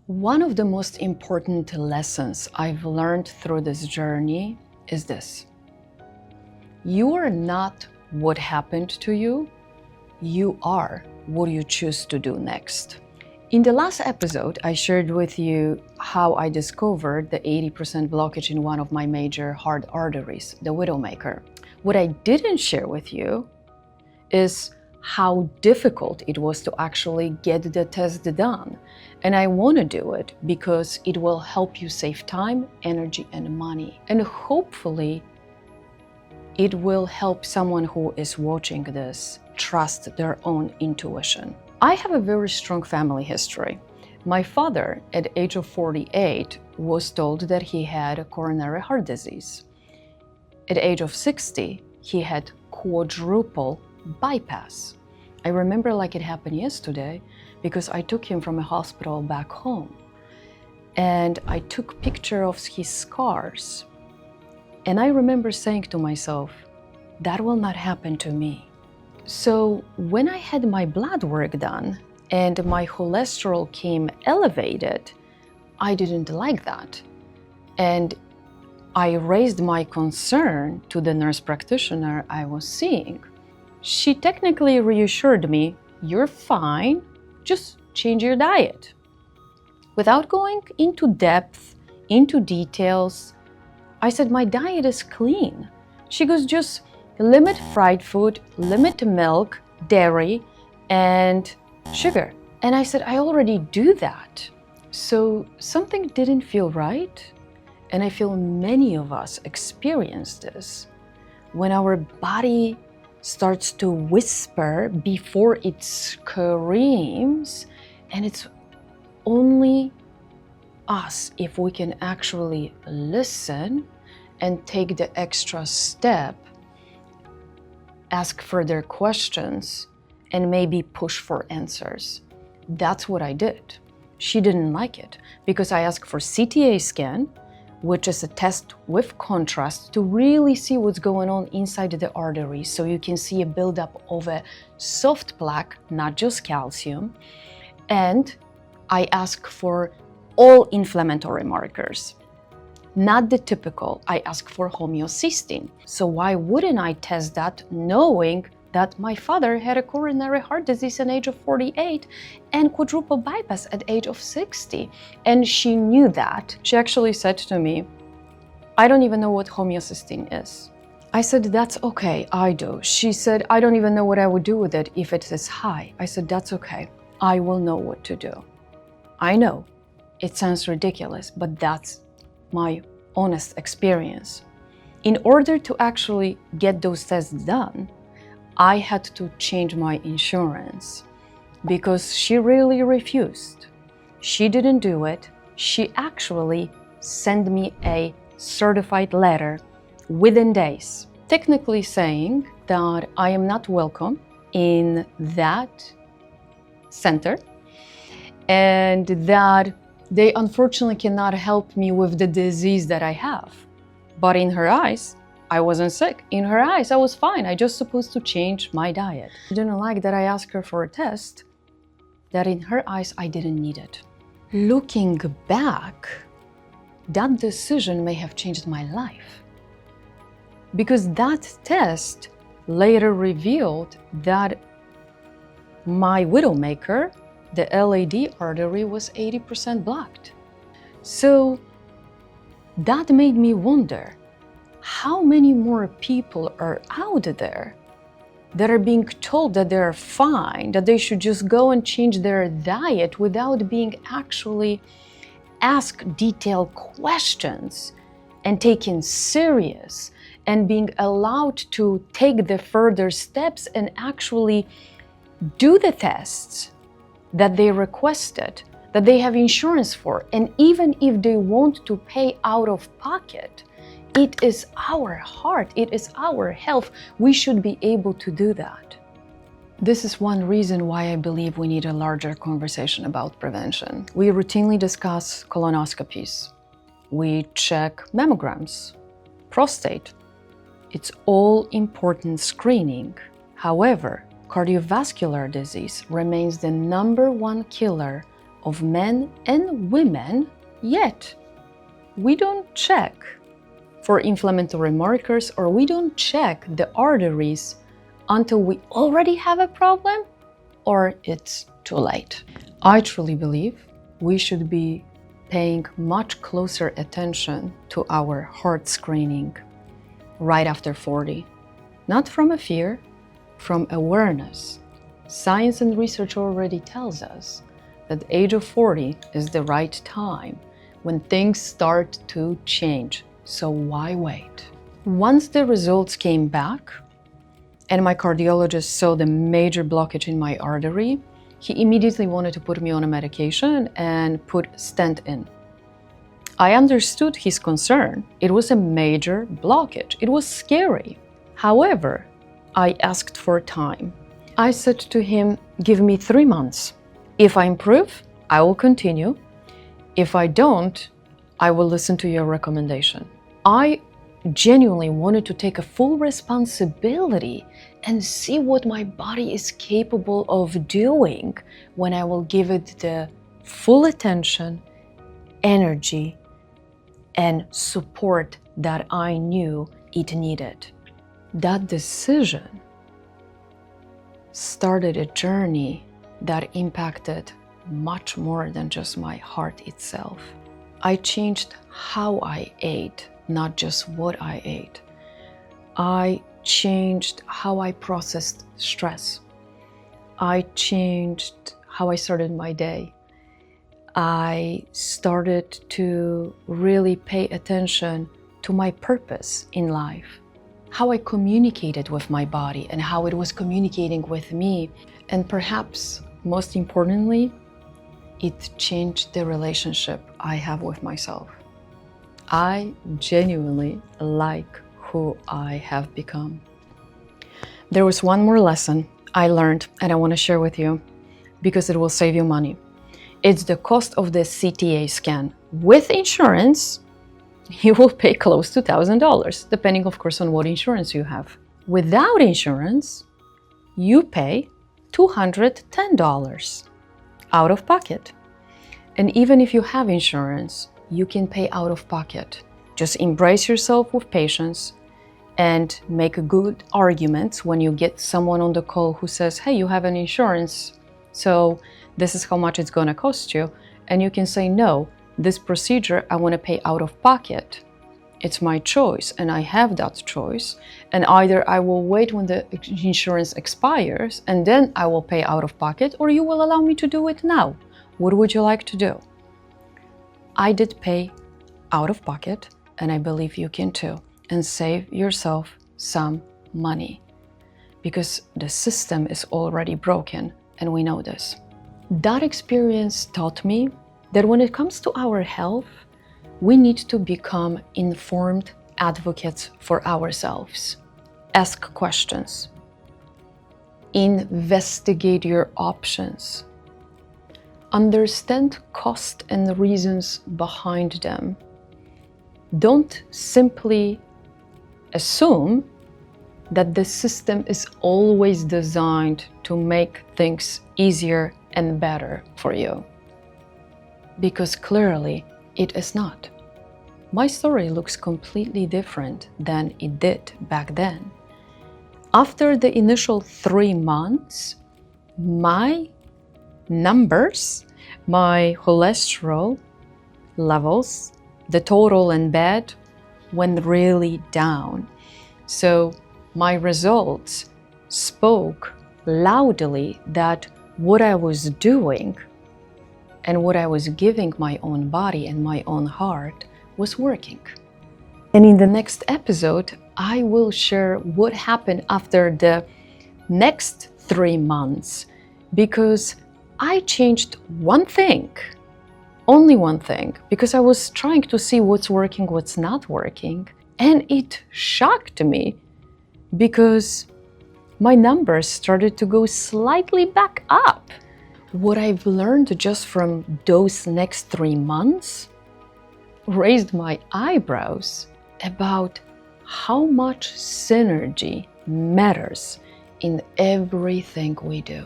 One of the most important lessons I've learned through this journey is this. You are not what happened to you, you are what you choose to do next. In the last episode, I shared with you how I discovered the 80% blockage in one of my major heart arteries, the Widowmaker. What I didn't share with you is how difficult it was to actually get the test done. And I want to do it because it will help you save time, energy, and money. And hopefully, it will help someone who is watching this trust their own intuition. I have a very strong family history. My father, at the age of 48, was told that he had a coronary heart disease. At the age of 60, he had quadruple bypass. I remember like it happened yesterday because I took him from a hospital back home and I took picture of his scars. And I remember saying to myself, that will not happen to me. So when I had my blood work done and my cholesterol came elevated, I didn't like that. And I raised my concern to the nurse practitioner I was seeing. She technically reassured me, you're fine, just change your diet. Without going into depth, into details, I said, my diet is clean. She goes, just limit fried food, limit milk, dairy, and sugar. And I said, I already do that. So something didn't feel right. And I feel many of us experience this. When our body starts to whisper before it screams, and it's only us if we can actually listen and take the extra step, ask further questions, and maybe push for answers. That's what I did. She didn't like it because I asked for CTA scan, which is a test with contrast to really see what's going on inside the artery, so you can see a buildup of a soft plaque, not just calcium. And I ask for all inflammatory markers, not the typical. I ask for homeocysteine. So why wouldn't I test that knowing that my father had a coronary heart disease at the age of 48 and quadruple bypass at the age of 60. And she knew that. She actually said to me, I don't even know what homeocysteine is. I said, that's okay, I do. She said, I don't even know what I would do with it if it is high. I said, that's okay, I will know what to do. I know, it sounds ridiculous, but that's my honest experience. In order to actually get those tests done, I had to change my insurance because she really refused. She didn't do it. She actually sent me a certified letter within days, technically saying that I am not welcome in that center and that they unfortunately cannot help me with the disease that I have. But in her eyes, I wasn't sick. In her eyes, I was fine. I just supposed to change my diet. She didn't like that I asked her for a test, that in her eyes, I didn't need it. Looking back, that decision may have changed my life. Because that test later revealed that my Widowmaker, the LAD artery, was 80% blocked. So that made me wonder, how many more people are out there that are being told that they're fine, that they should just go and change their diet without being actually asked detailed questions and taken serious and being allowed to take the further steps and actually do the tests that they requested, that they have insurance for. And even if they want to pay out of pocket, it is our heart, it is our health. We should be able to do that. This is one reason why I believe we need a larger conversation about prevention. We routinely discuss colonoscopies. We check mammograms, prostate. It's all important screening. However, cardiovascular disease remains the #1 killer of men and women, yet we don't check for inflammatory markers, or we don't check the arteries until we already have a problem or it's too late. I truly believe we should be paying much closer attention to our heart screening right after 40. Not from a fear, from awareness. Science and research already tells us that the age of 40 is the right time when things start to change. So why wait? Once the results came back and my cardiologist saw the major blockage in my artery, he immediately wanted to put me on a medication and put stent in. I understood his concern. It was a major blockage. It was scary. However, I asked for time. I said to him, give me 3 months. If I improve, I will continue. If I don't, I will listen to your recommendation. I genuinely wanted to take a full responsibility and see what my body is capable of doing when I will give it the full attention, energy, and support that I knew it needed. That decision started a journey that impacted much more than just my heart itself. I changed how I ate, not just what I ate. I changed how I processed stress. I changed how I started my day. I started to really pay attention to my purpose in life, how I communicated with my body and how it was communicating with me. And perhaps most importantly, it changed the relationship I have with myself. I genuinely like who I have become. There was one more lesson I learned and I want to share with you because it will save you money. It's the cost of the CTA scan. With insurance, you will pay close to $1,000, depending of course on what insurance you have. Without insurance, you pay $210 out of pocket. And even if you have insurance, you can pay out of pocket. Just embrace yourself with patience and make good arguments when you get someone on the call who says, hey, you have an insurance, so this is how much it's going to cost you. And you can say, no, this procedure I want to pay out of pocket. It's my choice and I have that choice. And either I will wait when the insurance expires and then I will pay out of pocket, or you will allow me to do it now. What would you like to do? I did pay out of pocket, and I believe you can too, and save yourself some money because the system is already broken and we know this. That experience taught me that when it comes to our health, we need to become informed advocates for ourselves. Ask questions. Investigate your options. Understand cost and the reasons behind them. Don't simply assume that the system is always designed to make things easier and better for you, because clearly it is not. My story looks completely different than it did back then. After the initial 3 months, my numbers, my cholesterol levels, the total and bad went really down. So my results spoke loudly that what I was doing and what I was giving my own body and my own heart was working. And in the next episode, I will share what happened after the next 3 months, because I changed one thing, only one thing, because I was trying to see what's working, what's not working. And it shocked me because my numbers started to go slightly back up. What I've learned just from those next 3 months raised my eyebrows about how much synergy matters in everything we do.